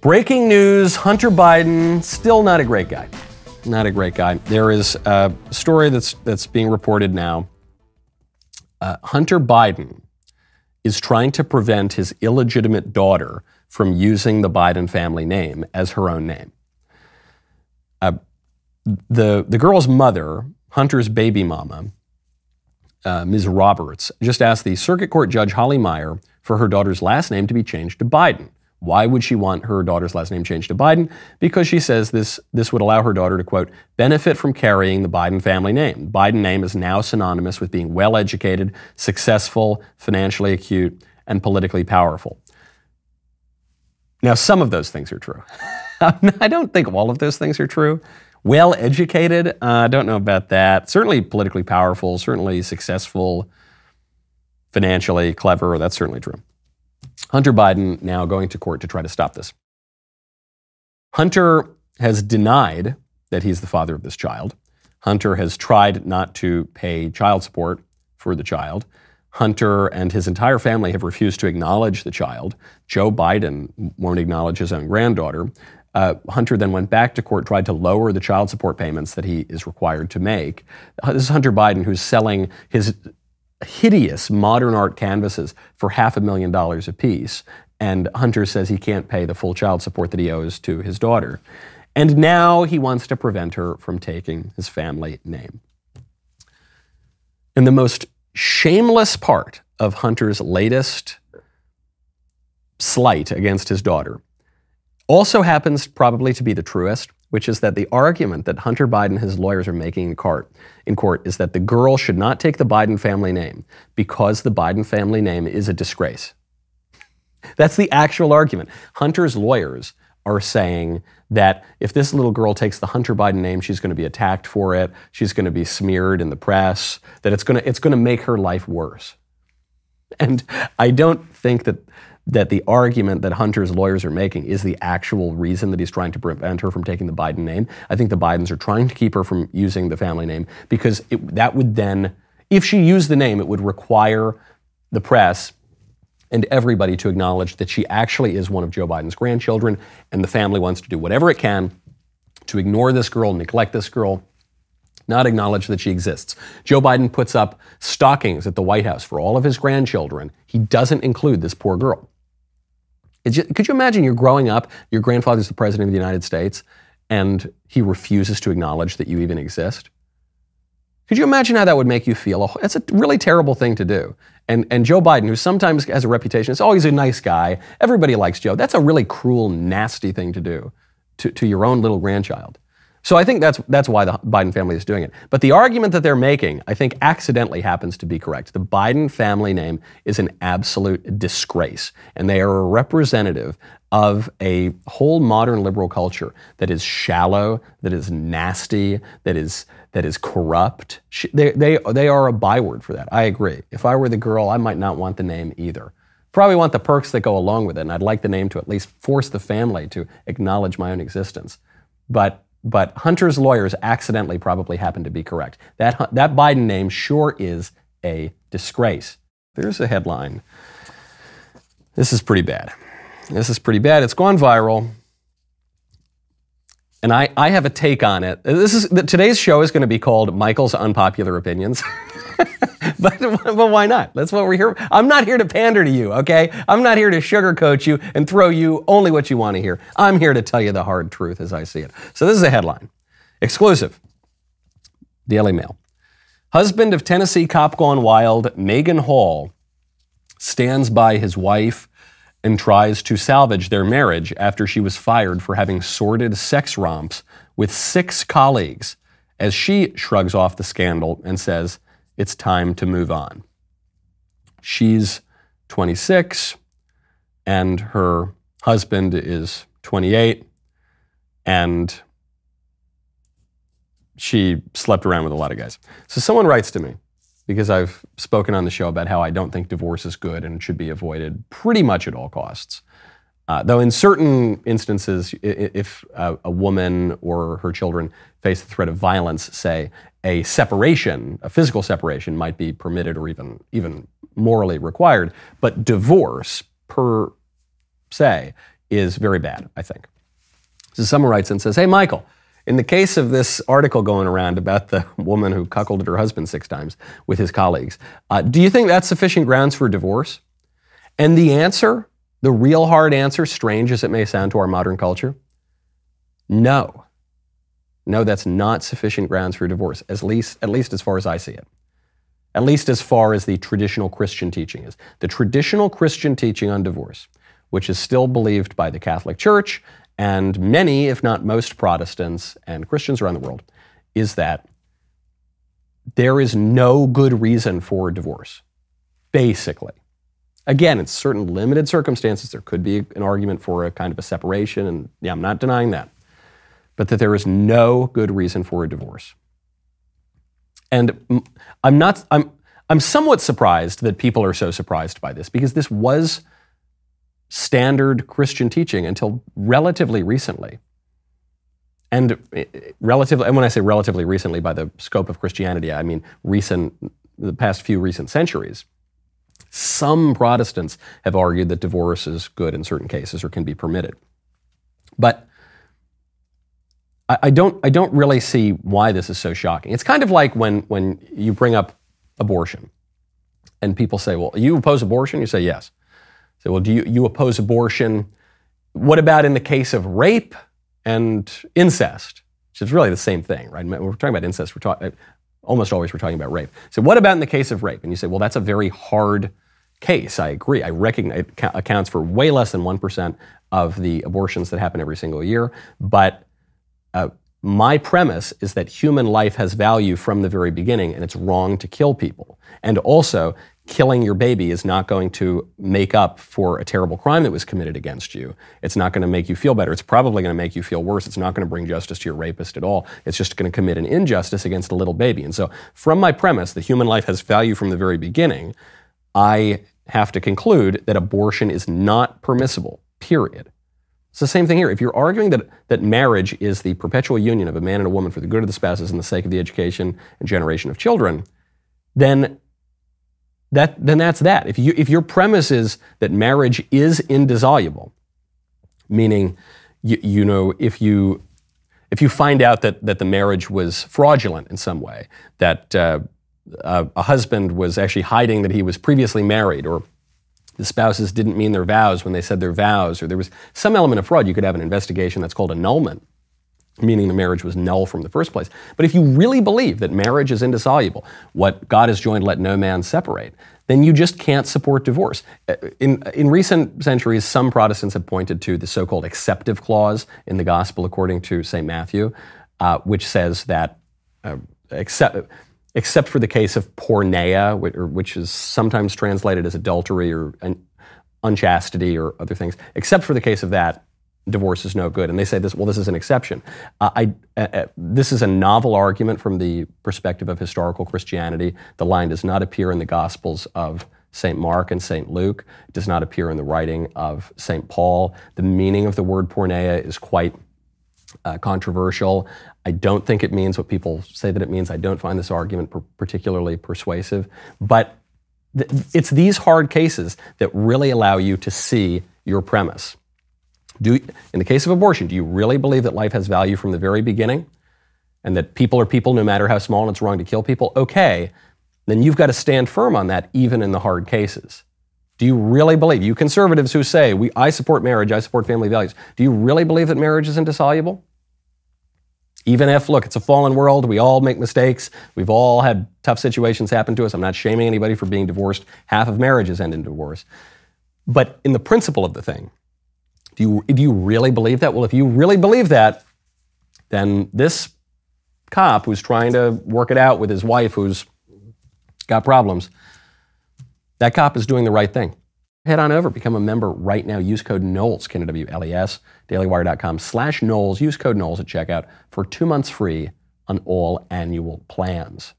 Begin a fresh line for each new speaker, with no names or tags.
Breaking news, Hunter Biden, still not a great guy. Not a great guy. There is a story that's being reported now. Hunter Biden is trying to prevent his illegitimate daughter from using the Biden family name as her own name. The girl's mother, Hunter's baby mama, Ms. Roberts, just asked the Circuit Court Judge Holly Meyer for her daughter's last name to be changed to Biden. Why would she want her daughter's last name changed to Biden? Because she says this would allow her daughter to, quote, benefit from carrying the Biden family name. The Biden name is now synonymous with being well-educated, successful, financially acute, and politically powerful. Now, some of those things are true. I don't think all of those things are true. Well-educated, I don't know about that. Certainly politically powerful, certainly successful, financially clever, that's certainly true. Hunter Biden now going to court to try to stop this. Hunter has denied that he's the father of this child. Hunter has tried not to pay child support for the child. Hunter and his entire family have refused to acknowledge the child. Joe Biden won't acknowledge his own granddaughter. Hunter then went back to court, tried to lower the child support payments that he is required to make. This is Hunter Biden, who's selling his hideous modern art canvases for $500,000 apiece. And Hunter says he can't pay the full child support that he owes to his daughter. And now he wants to prevent her from taking his family name. And the most shameless part of Hunter's latest slight against his daughter also happens probably to be the truest, which is that the argument that Hunter Biden and his lawyers are making in court is that the girl should not take the Biden family name because the Biden family name is a disgrace. That's the actual argument. Hunter's lawyers are saying that if this little girl takes the Hunter Biden name, she's going to be attacked for it, she's going to be smeared in the press, that it's going to make her life worse. And I don't think that the argument that Hunter's lawyers are making is the actual reason that he's trying to prevent her from taking the Biden name. I think the Bidens are trying to keep her from using the family name because that would then, if she used the name, it would require the press and everybody to acknowledge that she actually is one of Joe Biden's grandchildren, and the family wants to do whatever it can to ignore this girl, neglect this girl, not acknowledge that she exists. Joe Biden puts up stockings at the White House for all of his grandchildren. He doesn't include this poor girl. Could you imagine you're growing up, your grandfather's the president of the United States, and he refuses to acknowledge that you even exist? Could you imagine how that would make you feel? That's a really terrible thing to do. And Joe Biden, who sometimes has a reputation, it's always a nice guy, everybody likes Joe, that's a really cruel, nasty thing to do to your own little grandchild. So I think that's why the Biden family is doing it. But the argument that they're making, I think, accidentally happens to be correct. The Biden family name is an absolute disgrace, and they are a representative of a whole modern liberal culture that is shallow, that is nasty, that is corrupt. They are a byword for that. I agree. If I were the girl, I might not want the name either. Probably want the perks that go along with it, and I'd like the name to at least force the family to acknowledge my own existence. But Hunter's lawyers accidentally probably happen to be correct. That Biden name sure is a disgrace. There's a headline. This is pretty bad. This is pretty bad. It's gone viral. And I have a take on it. Today's show is going to be called Michael's Unpopular Opinions. But why not? That's what we're here. I'm not here to pander to you, okay? I'm not here to sugarcoat you and throw you only what you want to hear. I'm here to tell you the hard truth as I see it. So this is a headline. Exclusive. Daily Mail. Husband of Tennessee cop gone wild, Megan Hall, stands by his wife and tries to salvage their marriage after she was fired for having sordid sex romps with 6 colleagues, as she shrugs off the scandal and says, it's time to move on. She's 26, and her husband is 28, and she slept around with a lot of guys. So someone writes to me, because I've spoken on the show about how I don't think divorce is good and should be avoided pretty much at all costs. Though in certain instances, if a woman or her children face the threat of violence, say, a separation, a physical separation might be permitted or even morally required. But divorce, per se, is very bad, I think. So someone writes and says, hey, Michael, in the case of this article going around about the woman who cuckolded her husband 6 times with his colleagues, do you think that's sufficient grounds for divorce? And the answer, the real hard answer, strange as it may sound to our modern culture, no. No, that's not sufficient grounds for divorce, at least as far as I see it. At least as far as the traditional Christian teaching is. The traditional Christian teaching on divorce, which is still believed by the Catholic Church and many, if not most, Protestants and Christians around the world, is that there is no good reason for divorce, basically. Again, in certain limited circumstances, there could be an argument for a kind of a separation, and yeah, I'm not denying that. But that there is no good reason for a divorce. And I'm somewhat surprised that people are so surprised by this, because this was standard Christian teaching until relatively recently. And when I say relatively recently, by the scope of Christianity, I mean the past few recent centuries. Some Protestants have argued that divorce is good in certain cases or can be permitted. But I don't really see why this is so shocking. It's kind of like when you bring up abortion and people say, well, you oppose abortion? You say, yes. So, well, do you oppose abortion? What about in the case of rape and incest? Which is really the same thing, right? When we're talking about incest, almost always we're talking about rape. So what about in the case of rape? And you say, well, that's a very hard case. I agree. I recognize it accounts for way less than 1% of the abortions that happen every single year. But my premise is that human life has value from the very beginning, and it's wrong to kill people. And also, killing your baby is not going to make up for a terrible crime that was committed against you. It's not going to make you feel better. It's probably going to make you feel worse. It's not going to bring justice to your rapist at all. It's just going to commit an injustice against a little baby. And so, from my premise that human life has value from the very beginning, I have to conclude that abortion is not permissible, period. It's the same thing here. If you're arguing that marriage is the perpetual union of a man and a woman for the good of the spouses and the sake of the education and generation of children, then that's that. If your premise is that marriage is indissoluble, meaning if you find out that the marriage was fraudulent in some way, that a husband was actually hiding that he was previously married, or the spouses didn't mean their vows when they said their vows, or there was some element of fraud, you could have an investigation that's called annulment, meaning the marriage was null from the first place. But if you really believe that marriage is indissoluble, what God has joined, let no man separate, then you just can't support divorce. In recent centuries, some Protestants have pointed to the so-called acceptive clause in the gospel according to St. Matthew, which says that except for the case of porneia, which is sometimes translated as adultery or unchastity or other things. Except for the case of that, divorce is no good. And they say this is an exception. This is a novel argument from the perspective of historical Christianity. The line does not appear in the Gospels of St. Mark and St. Luke. It does not appear in the writing of St. Paul. The meaning of the word porneia is quite controversial. I don't think it means what people say that it means. I don't find this argument particularly persuasive. But it's these hard cases that really allow you to see your premise. In the case of abortion, do you really believe that life has value from the very beginning? And that people are people no matter how small and it's wrong to kill people? Okay, then you've got to stand firm on that even in the hard cases. Do you really believe, you conservatives who say, I support marriage, I support family values, do you really believe that marriage is indissoluble? Even if, look, it's a fallen world, we all make mistakes, we've all had tough situations happen to us. I'm not shaming anybody for being divorced. Half of marriages end in divorce. But in the principle of the thing, do you really believe that? Well, if you really believe that, then this cop who's trying to work it out with his wife who's got problems, that cop is doing the right thing. Head on over, become a member right now. Use code Knowles, KNWLES, dailywire.com/Knowles. Use code Knowles at checkout for 2 months free on all annual plans.